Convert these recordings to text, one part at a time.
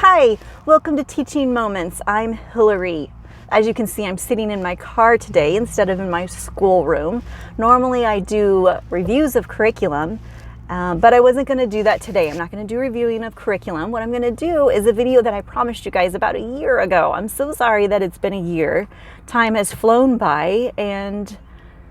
Hi, welcome to Teaching Moments. I'm Hillary. As you can see, I'm sitting in my car today instead of in my schoolroom. Normally I do reviews of curriculum, but I wasn't going to do that today. I'm not going to do reviewing of curriculum. What I'm going to do is a video that I promised you guys about a year ago. I'm so sorry that it's been a year. Time has flown by, and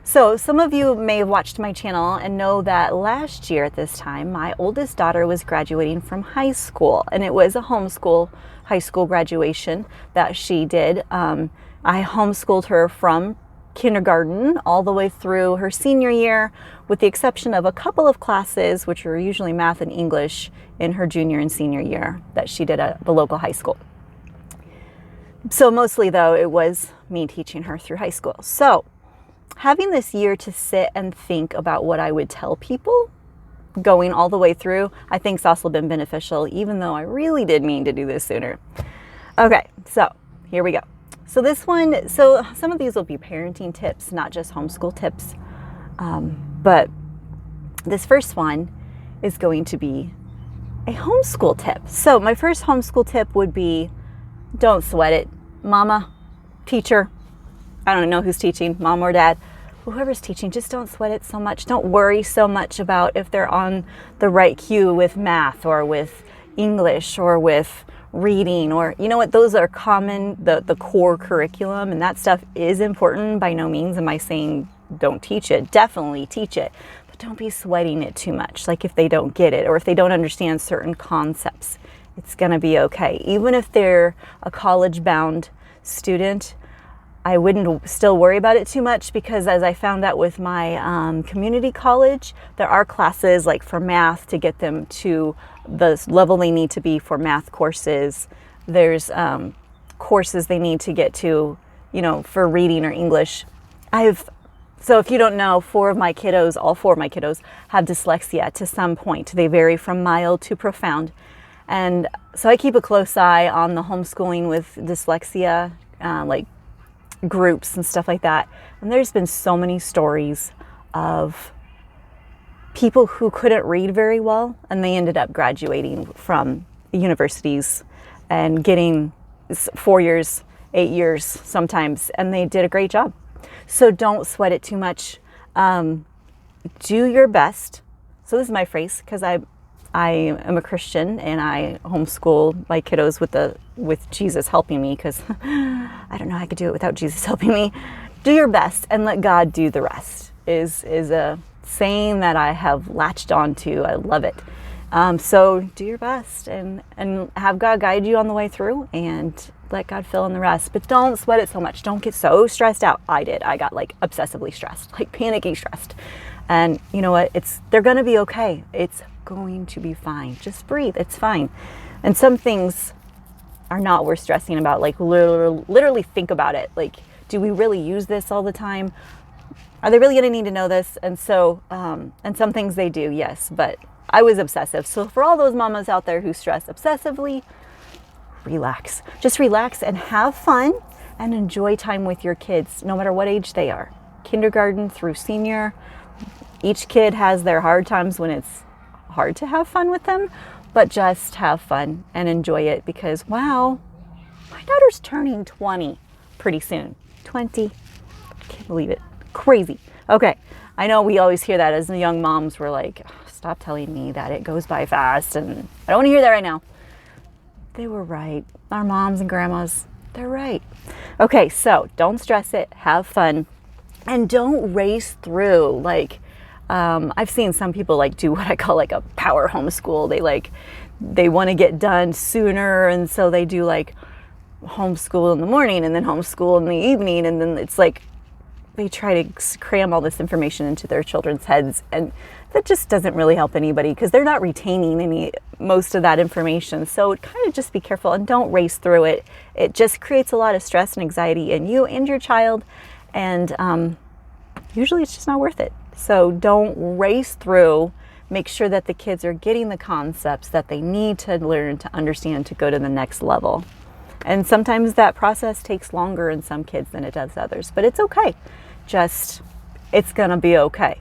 so some of you may have watched my channel and know that last year at this time, my oldest daughter was graduating from high school, and it was a homeschool high school graduation that she did. I homeschooled her from kindergarten all the way through her senior year, with the exception of a couple of classes, which were usually math and English, in her junior and senior year that she did at the local high school. So mostly though, it was me teaching her through high school. So having this year to sit and think about what I would tell people going all the way through, I think it's also been beneficial, even though I really did mean to do this sooner. Okay, so here we go. So this one, so some of these will be parenting tips, not just homeschool tips. But this first one is going to be a homeschool tip. So my first homeschool tip would be, don't sweat it. Mama, teacher, I don't know who's teaching, mom or dad, whoever's teaching, just don't sweat it so much. Don't worry so much about if they're on the right cue with math or with English or with reading, or you know what, those are common, the core curriculum, and that stuff is important. By no means am I saying don't teach it. Definitely teach it, but don't be sweating it too much. Like if they don't get it or if they don't understand certain concepts, it's gonna be okay. Even if they're a college-bound student, I wouldn't still worry about it too much, because as I found out with my community college, there are classes like for math to get them to the level they need to be for math courses. There's courses they need to get to, you know, for reading or English. So if you don't know, all four of my kiddos have dyslexia to some point. They vary from mild to profound. And so I keep a close eye on the homeschooling with dyslexia, like groups and stuff like that. And there's been so many stories of people who couldn't read very well, and they ended up graduating from universities and getting 4 years, 8 years sometimes, and they did a great job. So don't sweat it too much. Do your best. So this is my phrase, because I am a Christian and I homeschool my kiddos with Jesus helping me, because I don't know how I could do it without Jesus helping me. Do your best and let God do the rest is a saying that I have latched onto. I love it. So do your best and have God guide you on the way through, and let God fill in the rest. But don't sweat it so much. Don't get so stressed out. I did. I got like obsessively stressed, like panicky stressed. And you know what? They're going to be okay. It's going to be fine. Just breathe. It's fine. And some things are not worth stressing about. Like literally think about it. Like, do we really use this all the time? Are they really going to need to know this? And so, and some things they do, yes, but I was obsessive. So for all those mamas out there who stress obsessively, relax. Just relax and have fun and enjoy time with your kids, no matter what age they are. Kindergarten through senior. Each kid has their hard times when it's hard to have fun with them, but just have fun and enjoy it, because wow, my daughter's turning 20 pretty soon. 20. I can't believe it. Crazy. Okay. I know we always hear that as young moms. We're like, stop telling me that it goes by fast, and I don't want to hear that right now. They were right. Our moms and grandmas, they're right. Okay, so don't stress it. Have fun. And don't race through. Like, I've seen some people like do what I call like a power homeschool. They want to get done sooner, and so they do like homeschool in the morning and then homeschool in the evening, and then it's like they try to cram all this information into their children's heads, and that just doesn't really help anybody, because they're not retaining most of that information. So kind of just be careful and don't race through it. It just creates a lot of stress and anxiety in you and your child, and usually it's just not worth it. So don't race through. Make sure that the kids are getting the concepts that they need to learn to understand to go to the next level. And sometimes that process takes longer in some kids than it does others, but it's okay. It's gonna be okay.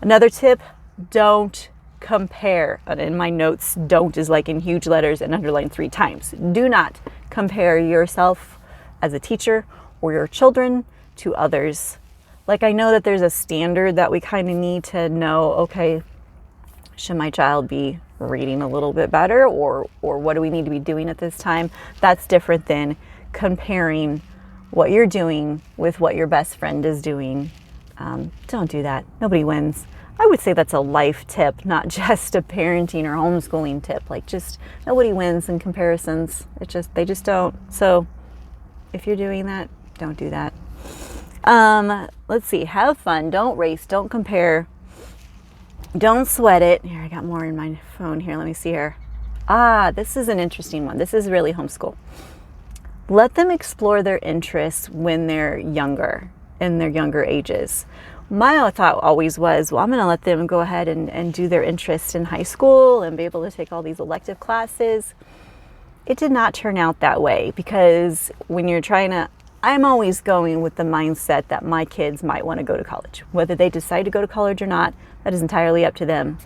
Another tip, don't compare. And in my notes, don't is like in huge letters and underlined 3 times. Do not compare yourself as a teacher or your children to others. Like, I know that there's a standard that we kind of need to know, okay, should my child be reading a little bit better, or what do we need to be doing at this time? That's different than comparing what you're doing with what your best friend is doing. Don't do that. Nobody wins. I would say that's a life tip, not just a parenting or homeschooling tip. Like, just nobody wins in comparisons. They just don't. So if you're doing that, don't do that. Let's see. Have fun. Don't race. Don't compare. Don't sweat it. Here, I got more in my phone here. Let me see here. This is an interesting one. This is really homeschool. Let them explore their interests when they're younger, in their younger ages. My thought always was, well, I'm going to let them go ahead and do their interest in high school and be able to take all these elective classes. It did not turn out that way, because when you're I'm always going with the mindset that my kids might want to go to college. Whether they decide to go to college or not, that is entirely up to them.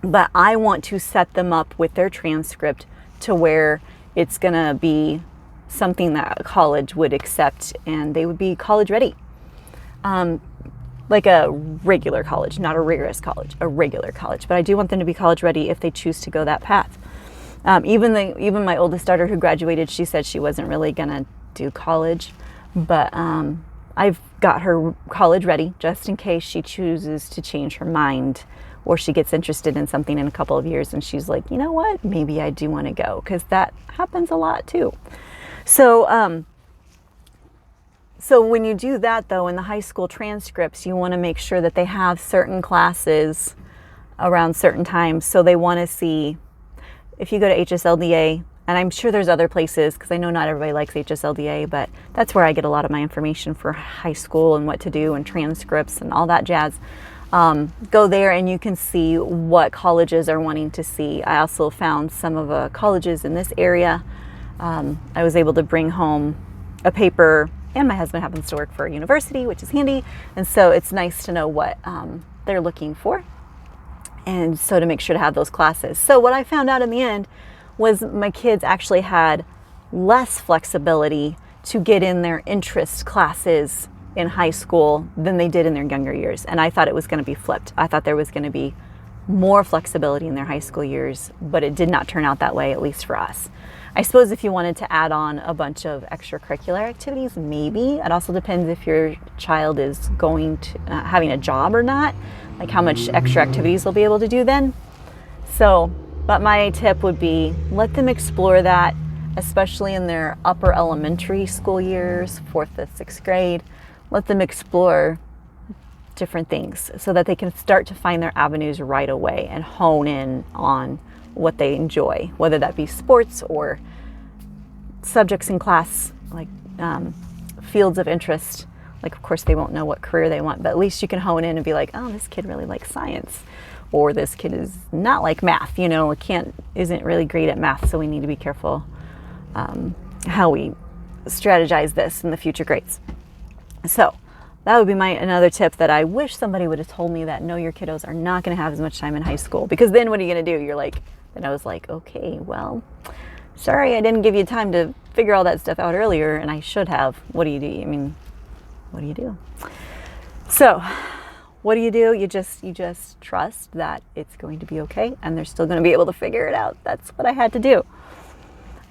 But I want to set them up with their transcript to where it's going to be something that college would accept and they would be college ready. Like a regular college, not a rigorous college, a regular college. But I do want them to be college ready if they choose to go that path. Even my oldest daughter who graduated, she said she wasn't really going to do college, but I've got her college ready just in case she chooses to change her mind, or she gets interested in something in a couple of years and she's like, you know what, maybe I do want to go, because that happens a lot too. So when you do that, though, in the high school transcripts, you want to make sure that they have certain classes around certain times. So they want to see, if you go to HSLDA, and I'm sure there's other places, because I know not everybody likes HSLDA, but that's where I get a lot of my information for high school and what to do and transcripts and all that jazz. Go there and you can see what colleges are wanting to see. I also found some of the colleges in this area. I was able to bring home a paper, and my husband happens to work for a university, which is handy. And so it's nice to know what they're looking for, and so to make sure to have those classes. So what I found out in the end was my kids actually had less flexibility to get in their interest classes in high school than they did in their younger years. And I thought it was going to be flipped. I thought there was going to be more flexibility in their high school years, but it did not turn out that way, at least for us. I suppose if you wanted to add on a bunch of extracurricular activities, maybe. It also depends if your child is going to having a job or not, like how much extra activities they'll be able to do then. So, but my tip would be, let them explore that, especially in their upper elementary school years, 4th to 6th grade. Let them explore different things so that they can start to find their avenues right away and hone in on what they enjoy, whether that be sports or subjects in class, like fields of interest. Like, of course, they won't know what career they want, but at least you can hone in and be like, oh, this kid really likes science, or this kid is not like math, isn't really great at math, so we need to be careful how we strategize this in the future grades. So that would be another tip that I wish somebody would have told me, that no, your kiddos are not going to have as much time in high school, because then what are you going to do? And I was like, okay, well, sorry, I didn't give you time to figure all that stuff out earlier, and I should have. What do you do? What do you do? So what do? You just trust that it's going to be okay, and they're still going to be able to figure it out. That's what I had to do.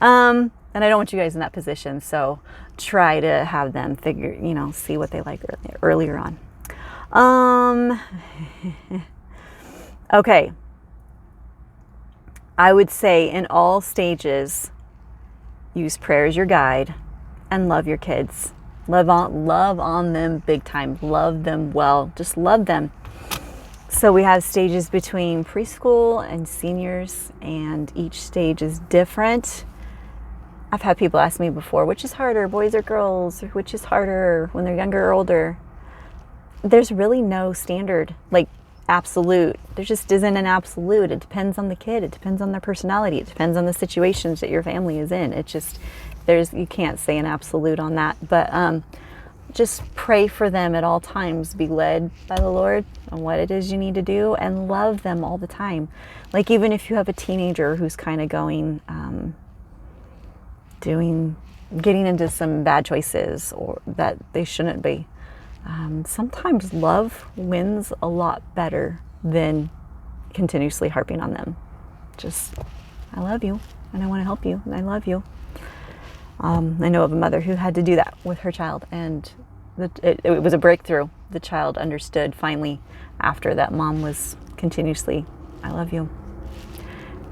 And I don't want you guys in that position, so try to have them see what they like earlier on. Okay. I would say in all stages, use prayer as your guide and love your kids. Love on them big time. Love them well. Just love them. So we have stages between preschool and seniors, and each stage is different. I've had people ask me before, which is harder, boys or girls, or which is harder when they're younger or older? There's really no standard, like absolute. There just isn't an absolute. It depends on the kid. It depends on their personality. It depends on the situations that your family is in. You can't say an absolute on that. But just pray for them at all times. Be led by the Lord on what it is you need to do, and love them all the time. Like, even if you have a teenager who's kind of going, getting into some bad choices or that they shouldn't be. Sometimes love wins a lot better than continuously harping on them. Just, I love you and I want to help you and I love you. I know of a mother who had to do that with her child, and it was a breakthrough. The child understood finally after that mom was continuously, I love you.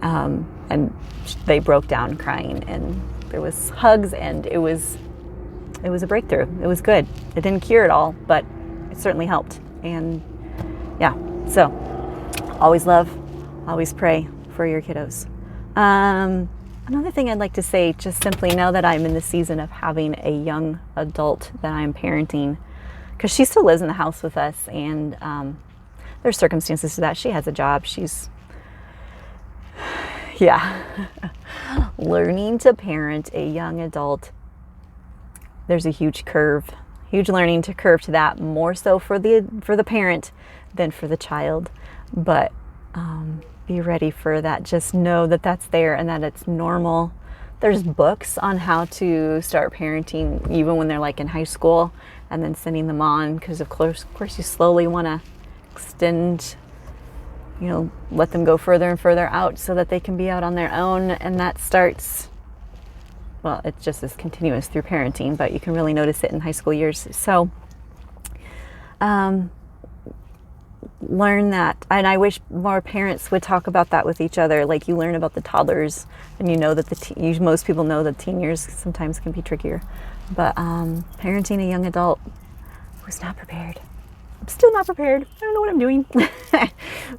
And they broke down crying, and there was hugs, and it was a breakthrough. It was good. It didn't cure it all, but it certainly helped. And yeah, so always love, always pray for your kiddos. Another thing I'd like to say, just simply now that I'm in the season of having a young adult that I'm parenting, because she still lives in the house with us, and there's circumstances to that. She has a job. Learning to parent a young adult, there's a huge learning curve to that, more so for the parent than for the child. But be ready for that. Just know that that's there and that it's normal. There's books on how to start parenting even when they're like in high school, and then sending them on, because of course you slowly want to extend, let them go further and further out so that they can be out on their own. And that starts, well, it's just as continuous through parenting, but you can really notice it in high school years. So learn that. And I wish more parents would talk about that with each other. Like, you learn about the toddlers, and you know that most people know that teen years sometimes can be trickier. But parenting a young adult who's not prepared. I'm still not prepared. I don't know what I'm doing.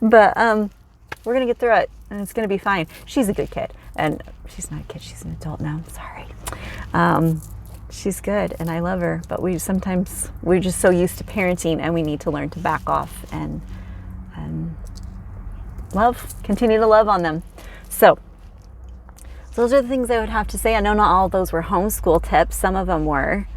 But we're going to get through it, and it's going to be fine. She's a good kid. And she's not a kid. She's an adult now. Sorry. She's good, and I love her. But we're just so used to parenting, and we need to learn to back off and continue to love on them. So those are the things I would have to say. I know not all of those were homeschool tips. Some of them were.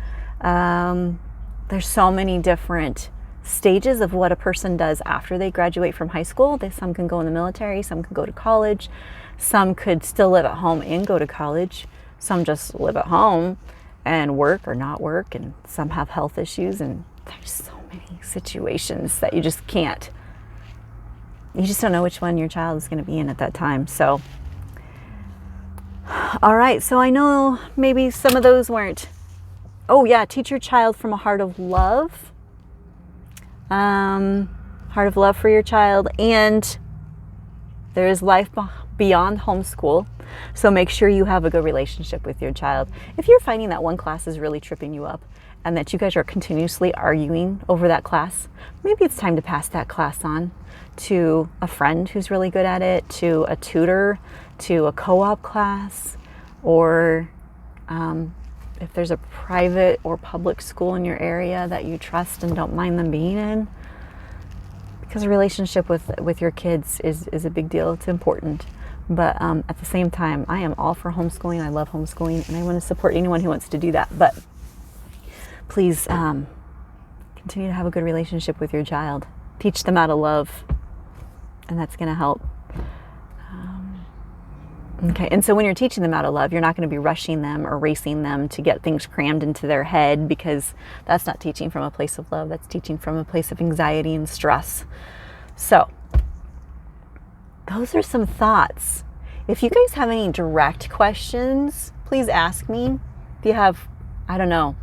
There's so many different stages of what a person does after they graduate from high school. Some can go in the military, some can go to college, some could still live at home and go to college, some just live at home and work or not work, and some have health issues, and there's so many situations that you just don't know which one your child is going to be in at that time. So all right, so I know maybe some of those weren't. Oh yeah, teach your child from a heart of love. Heart of love for your child, and there is life beyond homeschool. So make sure you have a good relationship with your child. If you're finding that one class is really tripping you up, and that you guys are continuously arguing over that class, maybe it's time to pass that class on to a friend who's really good at it, to a tutor, to a co-op class, or if there's a private or public school in your area that you trust and don't mind them being in. Because a relationship with your kids is a big deal. It's important. But at the same time, I am all for homeschooling. I love homeschooling, and I want to support anyone who wants to do that. But please continue to have a good relationship with your child. Teach them out of love, and that's going to help. Okay, and so when you're teaching them out of love, you're not going to be rushing them or racing them to get things crammed into their head, because that's not teaching from a place of love. That's teaching from a place of anxiety and stress. So those are some thoughts. If you guys have any direct questions, please ask me. If you have, I don't know,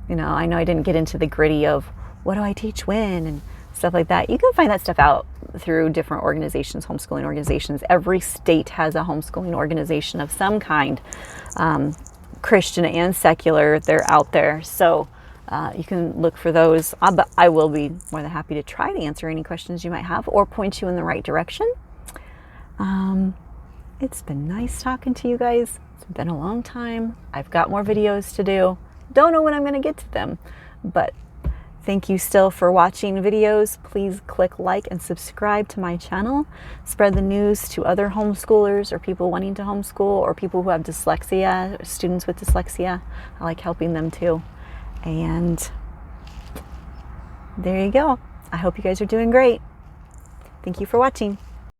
I know I didn't get into the gritty of what do I teach when and stuff like that. You can find that stuff out through different organizations, homeschooling organizations. Every state has a homeschooling organization of some kind, Christian and secular. They're out there, so you can look for those. But I will be more than happy to try to answer any questions you might have or point you in the right direction. It's been nice talking to you guys. It's been a long time. I've got more videos to do. Don't know when I'm going to get to them, but thank you still for watching videos. Please click like and subscribe to my channel. Spread the news to other homeschoolers or people wanting to homeschool, or people who have dyslexia, students with dyslexia. I like helping them too. And There you go. I hope you guys are doing great. Thank you for watching.